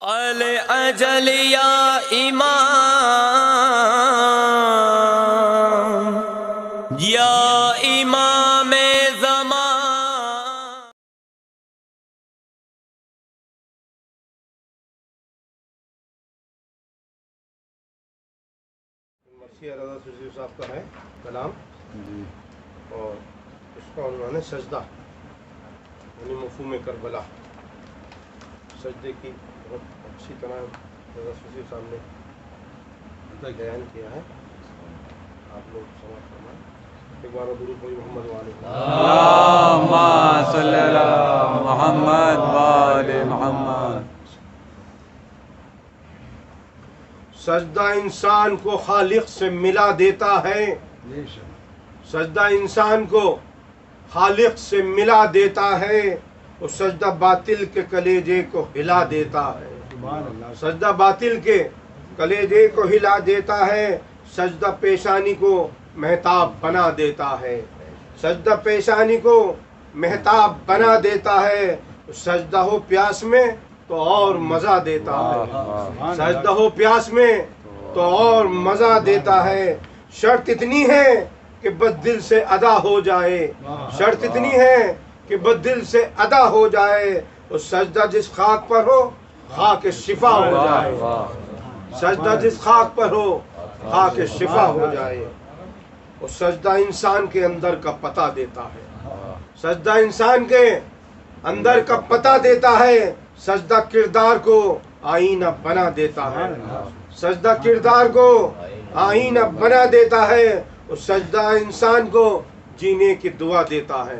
अल अजल या इमाम या इमाम ज़मान। मसीह रज़ा सुज़ी साहब का है कलाम और उसका उन्होंने सजदा यानी मफ़हूम करबला सजदे की बहुत अच्छी तरह रज़ा सुज़ी साहब ने बयान किया है। आप लोग समाज फरमाएं। एक बार दुरूद पढ़िए मोहम्मद वाले मोहम्मद वाले मोहम्मद। सजदा इंसान को खालिक से मिला देता है। सजदा इंसान को खालिक से मिला देता है। और सजदा बातिल के कलेजे को हिला देता है। सजदा बातिल के कलेजे को हिला देता है। सजदा पेशानी को महताब बना देता है। सजदा पेशानी को महताब बना देता है। सजदा हो प्यास में तो और मजा देता है। सजदा हो प्यास में तो और मजा देता है। शर्त इतनी है कि बददिल से अदा हो जाए। शर्त इतनी है कि बददिल से अदा हो जाए। और सजदा जिस खाक पर हो खाक शिफा हो जाए। सजदा जिस खाक पर हो खाक शिफा हो जाए। और सजदा इंसान के अंदर का पता देता है। सजदा इंसान के अंदर का पता देता है। सजदा किरदार को आईना बना देता है। सजदा किरदार को आईना बना देता है। और सजदा इंसान को जीने की दुआ देता है।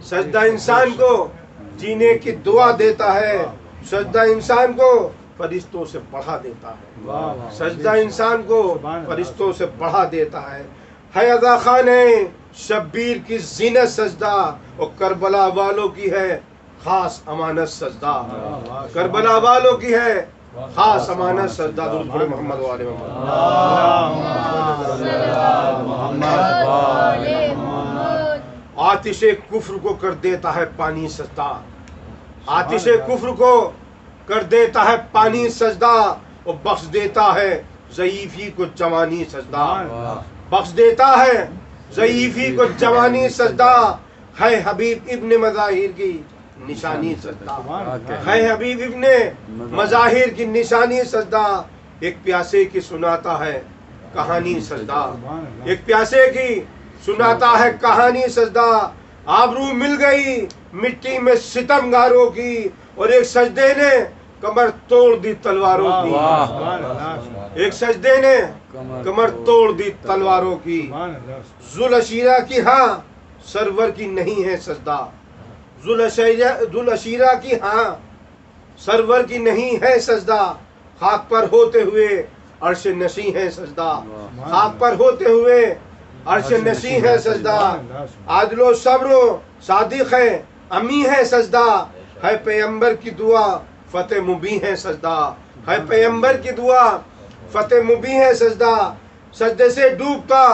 सजदा इंसान को जीने की दुआ देता है। सजदा इंसान को फरिश्तों से बढ़ा देता है। सजदा इंसान को फरिश्तों से बढ़ा देता है अदा खान है शब्बीर की जीनत सजदा। और करबला वालों की है खास अमानत सजदा। करबला वालों की है खास अमानत सजदा। दुरूद पढ़े मोहम्मद वाले मोहम्मद। आतिशे कुफ्र को कर देता है पानी सजदा। आतिशे कुफ्र को कर देता है पानी सजदा। और बख्श देता है ज़ईफ़ी को जवानी सजदा। बख्श देता है ज़ईफ़ी को जवानी सजदा। है हबीब इब्ने मज़ाहिर की निशानी सजदा। है हबीब इब्ने मज़ाहिर की निशानी सजदा। एक प्यासे की सुनाता है कहानी सजदा। एक प्यासे की सुनाता है कहानी सजदा। आबरू मिल गई मिट्टी में सितमगारों की। और एक सजदे ने कमर तोड़ दी तलवारों की। एक सजदे ने कमर तोड़ दी तलवारों की। जुलअशीरा की हाँ सरवर की नहीं है सजदा। जुलअशीरा की हाँ सरवर की नहीं है सजदा। खाक पर होते हुए अर्श नशी है सजदा। खाक पर होते हुए अर्श नशी है सजदा। आदलो सब्रो सादिक है अमी है सजदा। है पैगंबर की दुआ फतेह मुबी है सजदा। है पैगंबर की दुआ फतेह मुबी है सजदा। सजदे से डूबता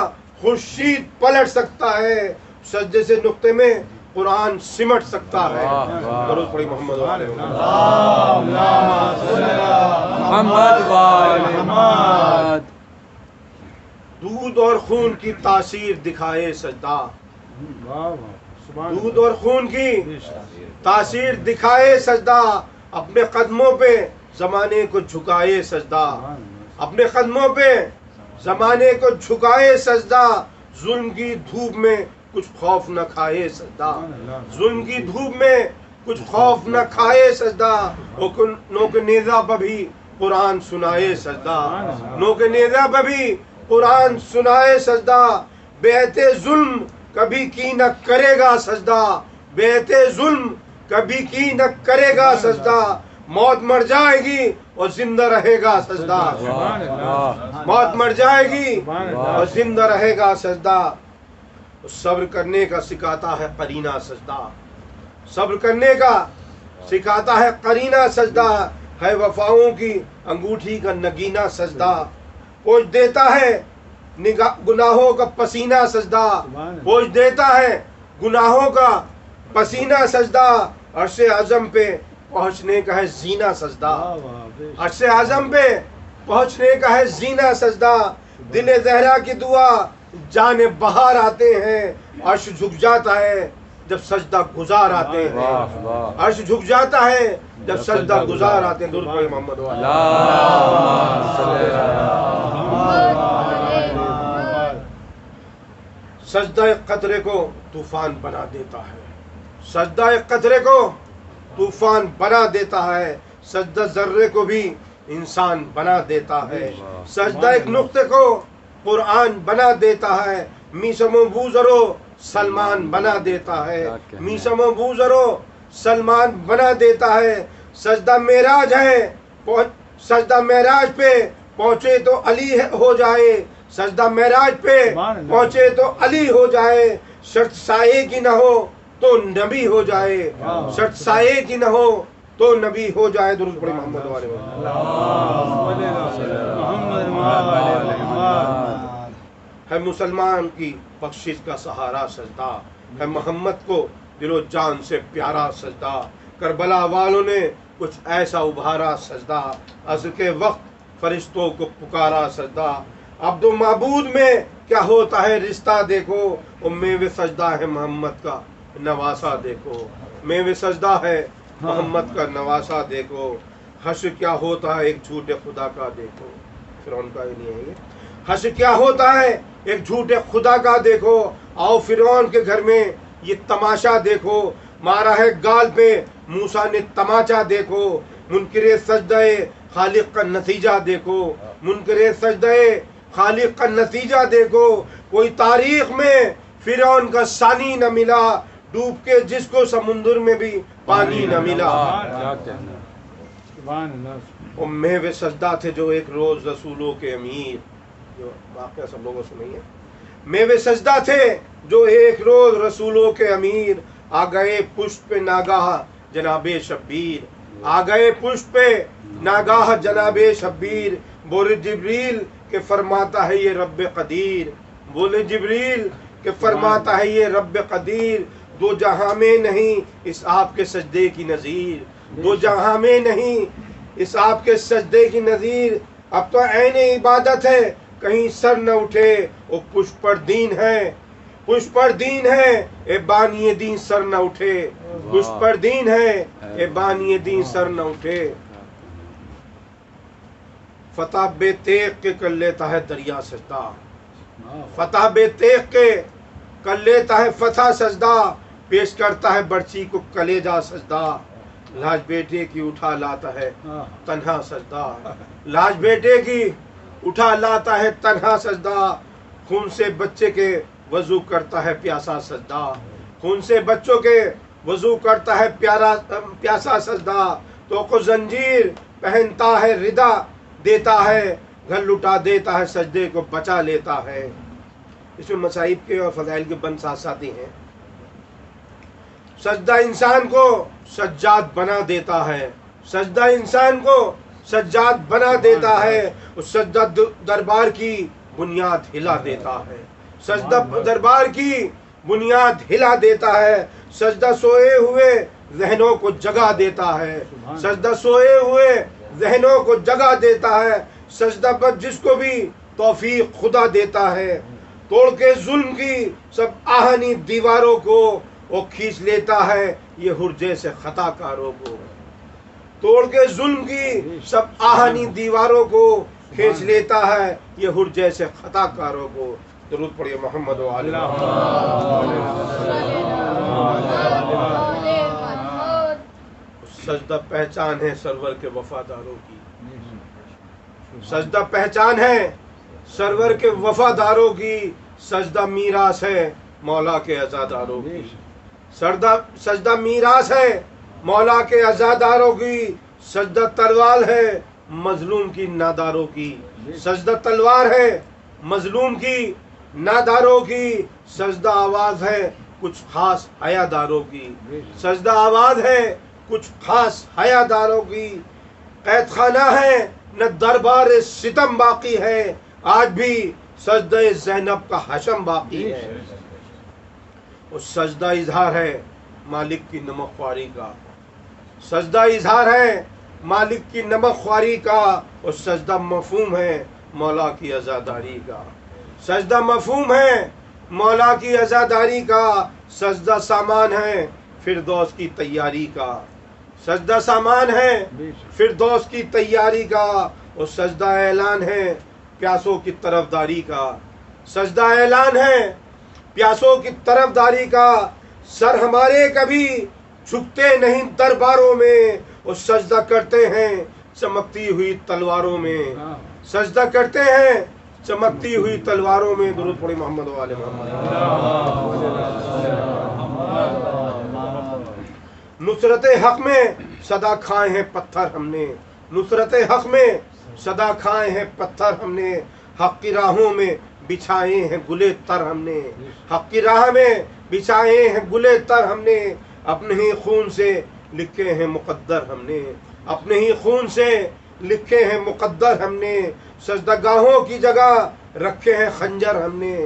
खुर्शीद पलट सकता है। सजदे से नुक्ते में कुरान सिमट सकता है। दरूद पढ़िए मोहम्मद वाले मोहम्मद। दूध और खून की तासीर दिखाए सजदा। दूध और खून की तासीर दिखाए सजदा। अपने कदमों पे जमाने को झुकाए सजदा। अपने कदमों पे जमाने को झुकाए सजदा। जुल्म की धूप में कुछ खौफ न खाए सजदा। जुल्म की धूप में कुछ खौफ न खाए सजदा। नोके नेज़ा पर भी कुरान सुनाए सजदा। नोके नेज़ा पर भी कुरान सुनाए सजदा। बेहते जुल्म कभी की न करेगा सजदा। बेहते जुल्म कभी की न करेगा सजदा। मौत मर जाएगी और जिंदा रहेगा सजदा। मौत मर जाएगी और जिंदा रहेगा सजदा। सब्र करने का सिखाता है करीना सजदा। सब्र करने का सिखाता है करीना सजदा। है वफाओं की अंगूठी का नगीना सजदा। पोंछ देता है गुनाहों का पसीना सजदा। पोंछ देता है गुनाहों का पसीना सजदा। अर्शे आज़म पे पहुंचने का है जीना सजदा, अर्श आजम पे पहुंचने का है जीना सजदा। दिल जहरा की दुआ जाने बहार आते हैं, अर्श झुक जाता है जब सजदा गुजार आते हैं। अर्श झुक जाता है जब सजदा गुजार आते हैं। दुरूद पढ़िए मोहम्मद वाले। सजदा एक कतरे को तूफान बना देता है, सजदा एक कतरे को तूफान बना देता है, सजदा जर्रे को भी इंसान बना देता है, सजदा एक नुक्ते को कुरान बना देता है, मीसमो बूजरो सलमान बना देता है, मीसमो बूजरो सलमान बना देता है। सजदा मेराज है, सजदा मेराज पे पहुंचे तो अली हो जाए, सजदा मेराज पे पहुंचे तो अली हो जाए। शर्त साये की न हो तो नबी हो जाए, शर्त साये की न हो तो नबी हो जाए। दुरूद पढ़े मोहम्मद वाले। है मुसलमान की बख्शिश का सहारा सजदा, है मोहम्मद को दिलो जान से प्यारा सजदा। करबला वालों ने कुछ ऐसा उभारा सजदा, असर के वक्त फरिश्तों को पुकारा सजदा। अब्दुल माबूद में क्या होता है रिश्ता देखो, मेवे सजदा है मोहम्मद का नवासा देखो, मेवे सजदा है मोहम्मद का नवासा देखो। हश्र क्या होता है एक झूठे खुदा का देखो, फिरौन का ही नहीं है ये। हश्र क्या होता है एक झूठे खुदा का देखो, आओ फिरौन के घर में ये तमाशा देखो। मारा है गाल पे मूसा ने तमाचा देखो, मुनकिरे सजदे खालिक का नतीजा देखो, मुनकिरे सजदे खालिक का नतीजा देखो। कोई तारीख में फिरौन का सानी न मिला, डूब के जिसको समुंदर में भी पानी न मिला। उम्मे वे सजदा थे जो एक रोज रसूलों के अमीर, जो वाक़या सब लोगों सुनाइए। मेवे सजदा थे जो एक रोज रसूलों के अमीर, आ गए पुष्प पे नागाह जनाबे शब्बीर, आ गए पुष्प पे नागाह जनाबे शब्बीर। बोले जिब्रील के फरमाता है ये रब्बे कदीर, बोले जिब्रील के फरमाता है ये रब्बे कदीर। दो जहां में नहीं इस आपके सजदे की नज़ीर, दो जहां में नहीं इस आपके सजदे की नज़ीर। अब तो ऐने इबादत है कहीं सर न उठे, वो पुष्प पर दीन है, पुष्प पर दीन है ए बानिए दीन सर न उठे, पुष्प पर दीन है ए बानिए दीन सर न उठे। फतह बेतेक के कर लेता है दरिया सजदा, फतह बेतेक के कर लेता है फतह सजदा। पेश करता है बर्ची को कलेजा सजदा, लाज बेटे की उठा लाता है तन्हा सजदा, लाज बेटे की उठा लाता है तन्हा सजदा। खून से बच्चे के वजू करता है प्यासा सजदा, खून से बच्चों के वजू करता है प्यासा सजदा। तो को जंजीर पहनता है रिदा देता है, घर लुटा देता है सजदे को बचा लेता है। इसमें मसाइब के और फजाइल के बंद साथ साथी हैं। सजदा इंसान को सज्जाद बना देता है, सजदा इंसान को सज्जाद बना देता है। उस सजदा दरबार की बुनियाद हिला देता है, सजदा दरबार की बुनियाद हिला देता है। सजदा सोए हुए जहनों को जगा देता है, सजदा सोए हुए जहनों को जगा देता है। सजदा पर जिसको भी तौफीक खुदा देता है, तोड़ के जुल्म की सब आहनी दीवारों को वो खींच लेता है ये हुर्जे से खताकारों को, तोड़ के जुल्म की सब आहनी दीवारों को खींच लेता है ये हुर्जे से खताकारों को। दुरूद पढ़िए मोहम्मद वाले। सजदा पहचान है सरवर के वफादारों की, सजदा पहचान है सरवर के वफादारों की। सजदा मीरास है मौला के अज़ादारों की, सजदा मीरास है मौला के अज़ादारों की। सजदा तलवार है मजलूम की नादारों की, सजदा तलवार है मजलूम की नादारों की। सजदा आवाज है कुछ खास हयादारों की, सजदा आवाज है कुछ खास हयादारों की। कैद खाना है न दरबार सितम बाकी है, आज भी सजदे ज़ैनब का हशम बाकी है। और सजदा इजहार है मालिक की नमकख्वारी का, सजदा इजहार है मालिक की नमकख्वारी का, और सजदा मफहूम है मौला की अज़ादारी का। सजदा मफहूम है मौला की अज़ादारी का, सजदा सामान है फिरदौस की तैयारी का। सजदा सामान है फिरदौस की तैयारी का, और सजदा ऐलान है प्यासों की तरफदारी का। सजदा ऐलान है प्यासों की तरफदारी का। सर हमारे कभी झुकते नहीं दरबारों में, और सजदा करते हैं चमकती हुई तलवारों में। सजदा करते हैं चमकती हुई तलवारों में। दुरूद पढ़े मोहम्मद वाले मोहम्मद। नुसरत हक में सदा खाए हैं पत्थर हमने। नुसरत हक में सदा खाए हैं पत्थर हमने। हक की राहों में बिछाए हैं गुले तर हमने। हक की राह में बिछाए हैं गुले तर हमने। अपने ही खून से लिखे हैं मुकद्दर हमने। अपने ही खून से लिखे हैं मुकद्दर हमने। सजदागाहों की जगह रखे हैं खंजर हमने।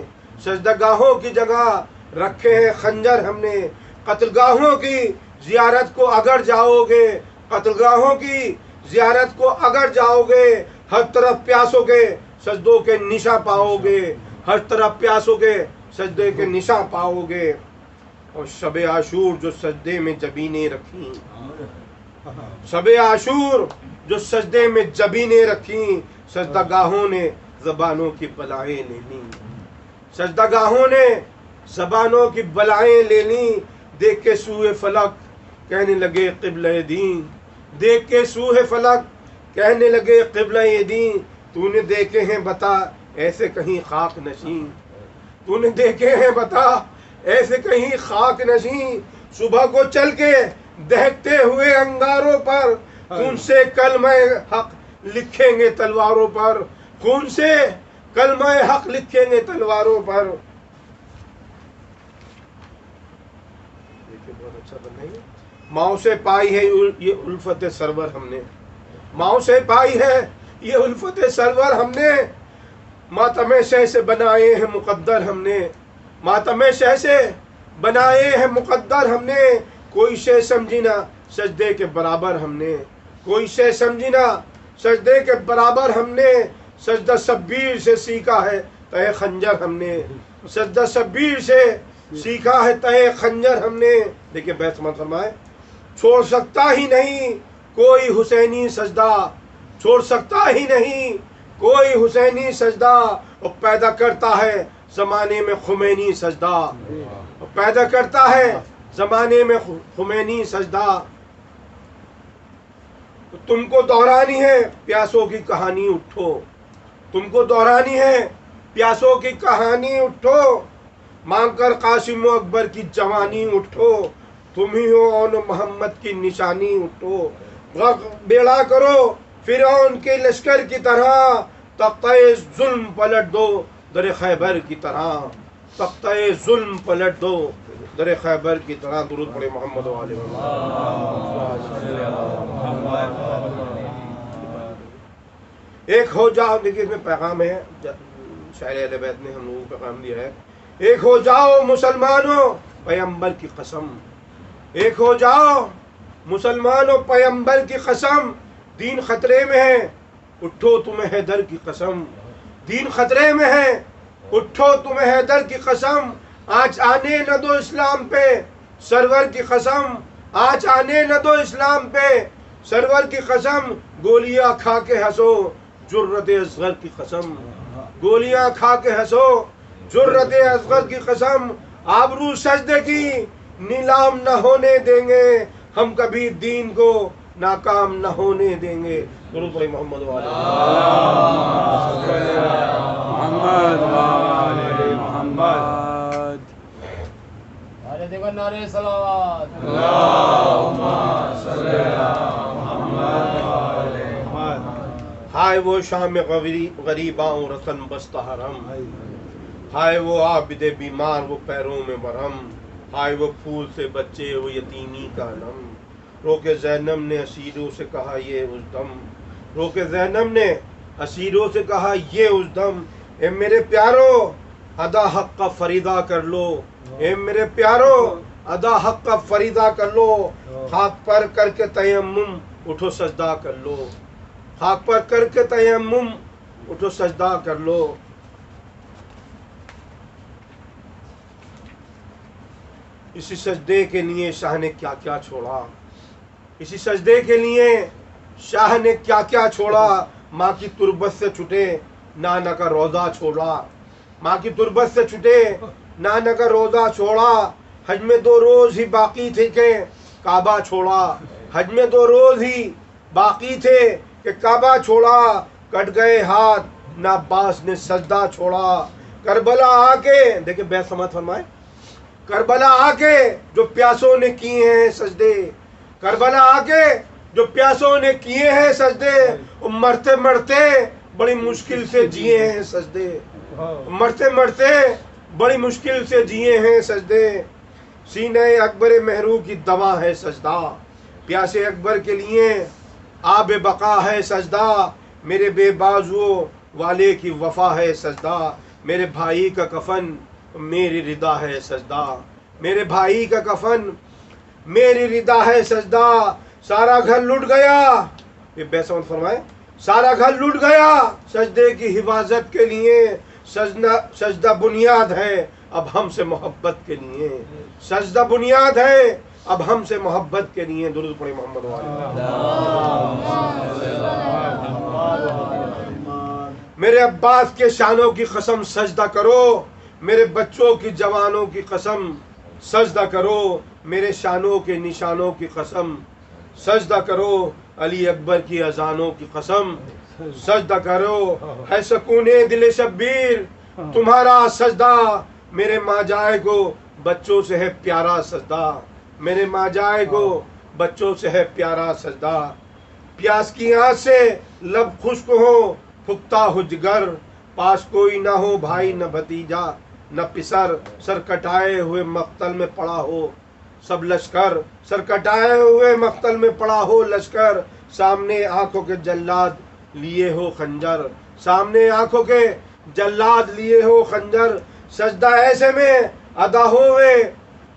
सजदागाहों की जगह रखे हैं खंजर हमने। कत्लगाहों की जियारत को अगर जाओगे, कत्लगाहों की जियारत को अगर जाओगे, हर तरफ प्यासों के सजदों के निशा पाओगे। हर तरफ प्यासों के सजदे के निशा पाओगे। और शबे आशूर जो सजदे में जबीने रखी, शबे आशूर जो सजदे में जबीने रखी, सजदागाहों ने ज़बानों की बलाएं ले ली। सजदागाहों ने ज़बानों की बलाएं ले ली। देख के सूहे फलक कहने लगे क़िबला दीन। देख के सूहे फलक कहने लगे क़िबला दीन। तूने देखे हैं बता ऐसे कहीं खाक नशीं। तूने देखे हैं बता ऐसे कहीं खाक नशीं। सुबह को चल के दहकते हुए अंगारों पर खून से कलमे हक लिखेंगे तलवारों पर। खून से कलमे हक लिखेंगे तलवारों पर। देखिए बहुत अच्छा बन रही है। माओ से पाई है ये उल्फत सरवर हमने। माओ से पाई है ये उल्फत सरवर हमने। मातम शह से बनाए हैं मुकद्दर हमने। मातम शह से बनाए हैं मुकद्दर हमने। कोई शे समझी ना सजदे के बराबर हमने। कोई शे समझी ना सजदे के बराबर हमने। सजदा शब्बीर से सीखा है तय खंजर हमने। सजदा शब्बीर से सीखा है तय खंजर हमने। देखिए बैत मत फरमाए। छोड़ सकता ही नहीं कोई हुसैनी सजदा। छोड़ सकता ही नहीं कोई हुसैनी सजदा। और पैदा करता है जमाने में खुमैनी सजदा। और पैदा करता है जमाने में खुमैनी सजदा। तुमको दोहरानी है प्यासों की कहानी उठो। तुमको दोहरानी है प्यासों की कहानी उठो। मांग कर कासिम अकबर की जवानी उठो। तुम ही हो औन मोहम्मद की निशानी उठो। बेड़ा करो फिरौन के लश्कर की तरह। तख्ते जुल्म पलट दो दर खैबर की तरह। तख्ते जुल्म पलट दो दर खैबर की तरह। दुरूद पढ़े मोहम्मद वाले। एक हो जाओ। देखिए इसमें पैगाम है, शायर अहले बैत ने हम लोगों को पैगाम दिया है। एक हो जाओ मुसलमानों पैगंबर की कसम। एक हो जाओ मुसलमानों पैगंबर की कसम। दीन खतरे में है उठो तुम्हें हैदर की कसम। दीन खतरे में है उठो तुम्हें हैदर की कसम। आज आने न दो इस्लाम पे सरवर की कसम। आज आने न दो इस्लाम पे सरवर की कसम। गोलियां खा के हंसो जुर्रत असगर की कसम। गोलियां खा के हंसो जुर्रत असगर की कसम। आबरू सजदे की नीलाम न होने देंगे। हम कभी दीन को नाकाम न होने देंगे। दुरूद पढ़े मोहम्मद वाले मोहम्मद। अरे देखो नारे सलावत। हाय वो शाम गरीबाओं रतन बस्ता हरम। हाय वो आबिदे बीमार वो पैरों में मरहम। हाय वो फूल से बच्चे वो यतीमी का नम। रोके ज़ैनब ने असीरों से कहा ये उस दम। रोके ज़ैनब ने असीरों से कहा ये उस दम। ए मेरे प्यारो अदा हक का फरीदा कर लो। ए मेरे प्यारो अदा हक का फरीदा कर लो, खाक पर करके तयम्मुम उठो सजदा कर लो, खाक पर करके तयम्मुम उठो सजदा कर लो। इसी सजदे के लिए शाह ने क्या क्या छोड़ा, इसी सजदे के लिए शाह ने क्या क्या छोड़ा। माँ की तुरबत से छुटे नाना का रोज़ा छोड़ा, माँ की तुरबत से छुटे नाना का रोज़ा छोड़ा। हज में 2 रोज़ ही बाकी थे के काबा छोड़ा, हज में 2 रोज़ ही बाकी थे कि काबा छोड़ा। कट गए हाथ ना अब्बास ने सजदा छोड़ा। करबला आके देखिए बैत समात फरमाए, करबला आके जो प्यासों ने किए हैं सजदे, करबला आके जो प्यासों ने किए हैं सजदे, मरते मरते बड़ी मुश्किल से जिए हैं सजदे, मरते मरते बड़ी मुश्किल से जिए हैं सजदे। सीने अकबर मेहरू की दवा है सजदा, प्यासे अकबर के लिए आब बका है सजदा। मेरे बेबाजुओं वाले की वफा है सजदा, मेरे भाई का कफन मेरी रिदा है सजदा, मेरे भाई का कफन मेरी रिदा है सजदा। सारा घर लुट गया, ये बेसमत फरमाए, सारा घर लुट गया सजदे की हिफाजत के लिए। सजदा बुनियाद है अब हमसे मोहब्बत के लिए, सजदा बुनियाद है अब हमसे मोहब्बत के लिए। दुरूद पढ़े मोहम्मद वाले। मेरे अब्बास के शानों की कसम सजदा करो, मेरे बच्चों की जवानों की कसम सजदा करो, मेरे शानों के निशानों की कसम सजदा करो। अली अकबर की अजानों की कसम सजदा करो। है सकूने दिल शब्बीर तुम्हारा सजदा, मेरे माँ जाए को बच्चों से है प्यारा सजदा, मेरे माँ जाए को बच्चों से है प्यारा सजदा। प्यास की आँच से लब खुश्क हो फुकता हो जिगर, पास कोई ना हो भाई न भतीजा न पिसर। सर कटाए हुए मख्तल में पड़ा हो सब लश्कर, सर कटाए हुए मख्तल में पड़ा हो लश्कर। सामने आंखों के जल्लाद लिए हो खंजर, सामने आंखों के जल्लाद लिए हो खंजर। सजदा ऐसे में अदा होवे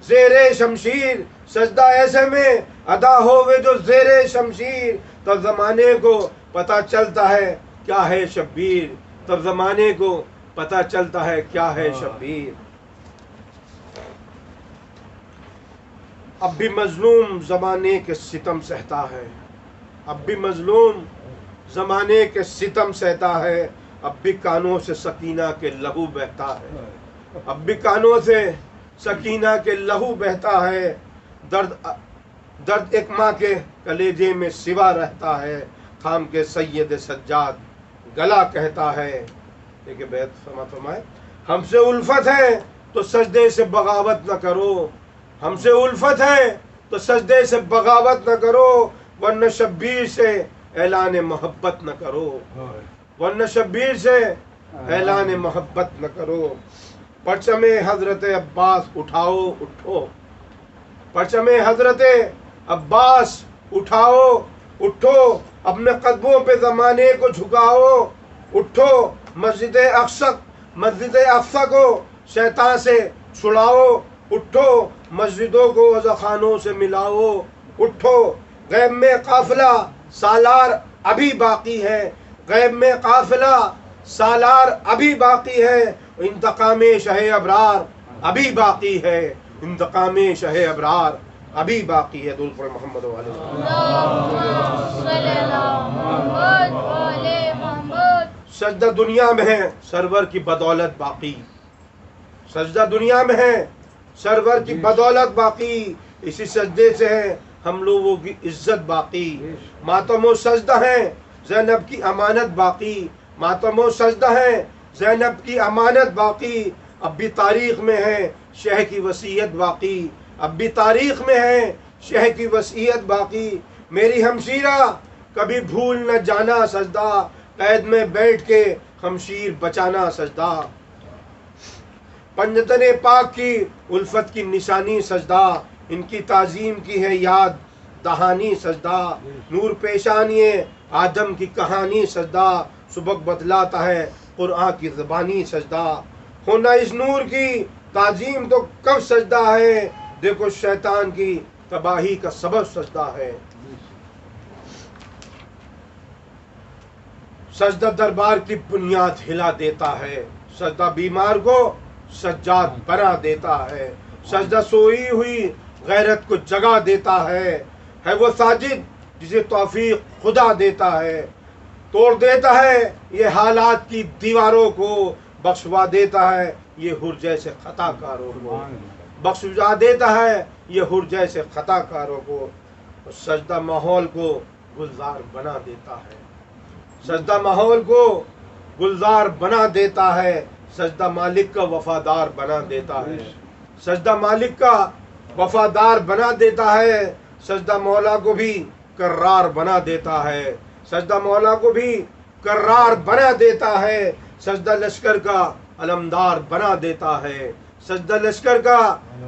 ज़ेरे शमशीर, सजदा ऐसे में अदा होवे जो ज़ेरे शमशीर। तब ज़माने को पता चलता है क्या है शब्बीर, तब ज़माने को पता चलता है क्या है शब्बीर। अब भी मजलूम ज़माने के सितम सहता है, अब भी मजलूम ज़माने के सितम सहता है। अब भी कानों से सकीना के लहू बहता है, अब भी कानों से सकीना के लहू बहता है। दर्द एक माँ के कलेजे में सिवा रहता है, थाम के सैयद सज्जाद गला कहता है। देखिए बैत फरमाए, हमसे उल्फत है तो सजदे से बगावत न करो, हमसे उल्फत है तो सजदे से बगावत न करो। वरना शब्बीर से ऐलान मोहब्बत न करो, वरना शब्बीर से ऐलान मोहब्बत न करो। परचमे हजरत अब्बास उठाओ उठो, परचमे हजरत अब्बास उठाओ उठो। अपने कदमों पे ज़माने को झुकाओ उठो। मस्जिद अक्सा को शैतान से छुड़ाओ उठो। मस्जिदों को अज़ाखानों से मिलाओ उठो। गैब में काफिला सालार अभी बाकी है, गैब में काफिला सालार अभी बाकी है। इंतकामे शहे अबरार अभी बाकी है, इंतकामे शहे अबरार अभी बाकी है। दुरूद पढ़े मोहम्मद वाले। सजदा दुनिया में है सरवर की बदौलत बाकी, सजदा दुनिया में है सरवर की बदौलत बाकी। इसी सजदे से है हम लोगों की इज्जत बाकी। मातमो सजदा है ज़ैनब की अमानत बाकी, मातमो सजदा है ज़ैनब की अमानत बाकी। अब भी तारीख में है शह की वसीयत बाकी, अब भी तारीख में है शह की वसीयत बाकी। मेरी हमशीरा कभी भूल न जाना सजदा, कैद में बैठ के हमशीर बचाना सजदा। पंजतने पाक की उल्फत की निशानी सजदा, इनकी ताजीम की है याद दहानी सजदा। नूर पेशानी आदम की कहानी सजदा, सुबक बतलाता है कुरान की ज़बानी सजदा। होना इस नूर की ताजीम तो कब सजदा है, देखो शैतान की तबाही का सबब सजदा है। सजदा दरबार की बुनियाद हिला देता है। सजदा बीमार को सज्जाद बना देता है। सजदा सोई हुई गैरत को जगा देता है वो साजिद जिसे तौफीक खुदा देता है। तोड़ देता है ये हालात की दीवारों को, बख्शवा देता है ये हुर जैसे खताकारों को, बख्शवा देता है ये हुर जैसे खताकारों को। सजदा माहौल को गुलजार बना देता है। सजदा माहौल को गुलजार बना देता है। सजदा मालिक का वफादार बना देता है। सजदा मालिक का वफादार बना देता है। सजदा मौला को भी कर्रार बना देता है। सजदा मौला को भी कर्रार बना देता है। सजदा लश्कर का अलमदार बना देता है। सजदा लश्कर का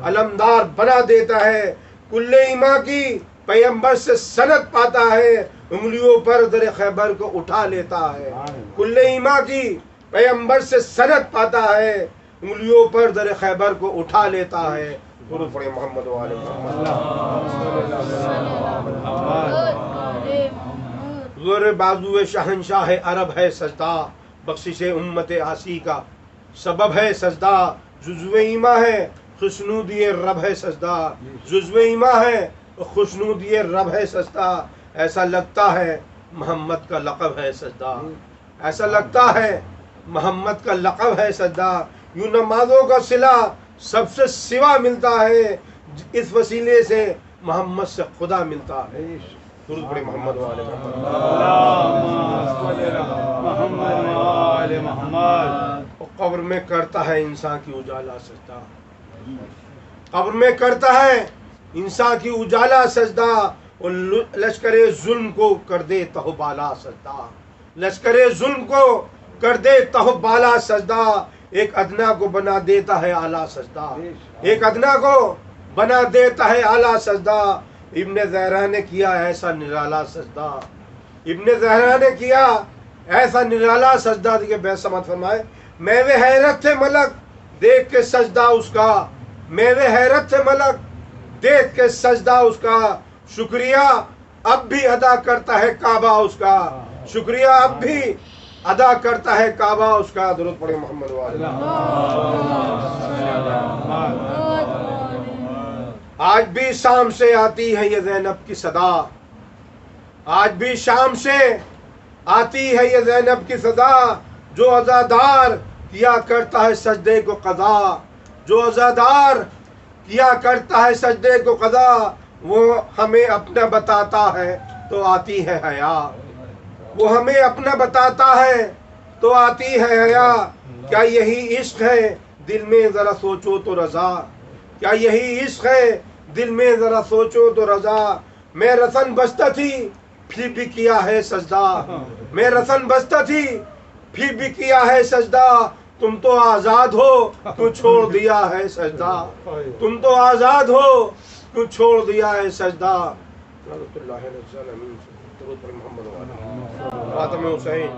अलमदार बना देता है। कुल्ले इमा की पैगंबर से सनद पाता है। उंगलियों पर दर खैबर को उठा लेता है। कुल्ले इमा की पैगंबर से सनद पाता है। उंगलियों पर दर खैबर को उठा लेता है। दुरूद पढ़े मोहम्मद वाले जोर बाजू शहनशाह अरब है सजदा, बख्शिश उम्मत आसी का सबब है सजदा। जुज़्व ईमा है खुशनूदी रब है सजदा। जुज़्व ईमा है खुशनूदी रब है सजदा। ऐसा लगता है मोहम्मद का लक़ब है सजदा। ऐसा लगता है मोहम्मद का लक़ब है सजदा। यूं नमाजों का सिला सबसे सिवा मिलता है। इस वसीले से मोहम्मद से खुदा मिलता है। दुरूद पढ़े मोहम्मद वाले मोहम्मद। कब्र में करता है इंसान की उजाला सजदा। कब्र में करता है इंसान की उजाला सजदा। और लश्करे जुल्म को कर दे तहबाला सजदा। लश्करे जुल्म को कर दे तहबाला सजदा। एक अदना को बना देता है आला सजदा। एक अदना को बना देता है आला सजदा। इब्ने ज़हरा ने किया ऐसा निराला सजदा। इब्ने ज़हरा ने किया ऐसा निराला सजदा कि बेसमत फरमाए मेरे हैरत थे मलक देख के सजदा उसका। मेरे हैरत थे मलक देख के सजदा उसका। शुक्रिया अब भी अदा करता है काबा उसका। शुक्रिया अब भी अदा करता है काबा उसका। दुरूद पढ़े मोहम्मद वाले। आज भी शाम से आती है ये ज़ैनब की सदा। आज भी शाम से आती है ये ज़ैनब की सदा। जो अज़ादार किया करता है सजदे को क़ज़ा। जो अज़ादार किया करता है सजदे को क़ज़ा। वो हमें अपना बताता है तो आती है हया। वो हमें अपना बताता है तो आती है हया। क्या यही इश्क है दिल में ज़रा सोचो तो रज़ा। क्या यही इश्क है दिल में ज़रा सोचो तो रज़ा। मैं रसन बस्ता थी फिर भी किया है सजदा। मैं रसन बस्ता थी फिर भी किया है सजदा। तुम तो आज़ाद हो क्यों छोड़ दिया है सजदा। तुम तो आज़ाद हो क्यों छोड़ दिया है सजदा। मोहम्मद हुसैन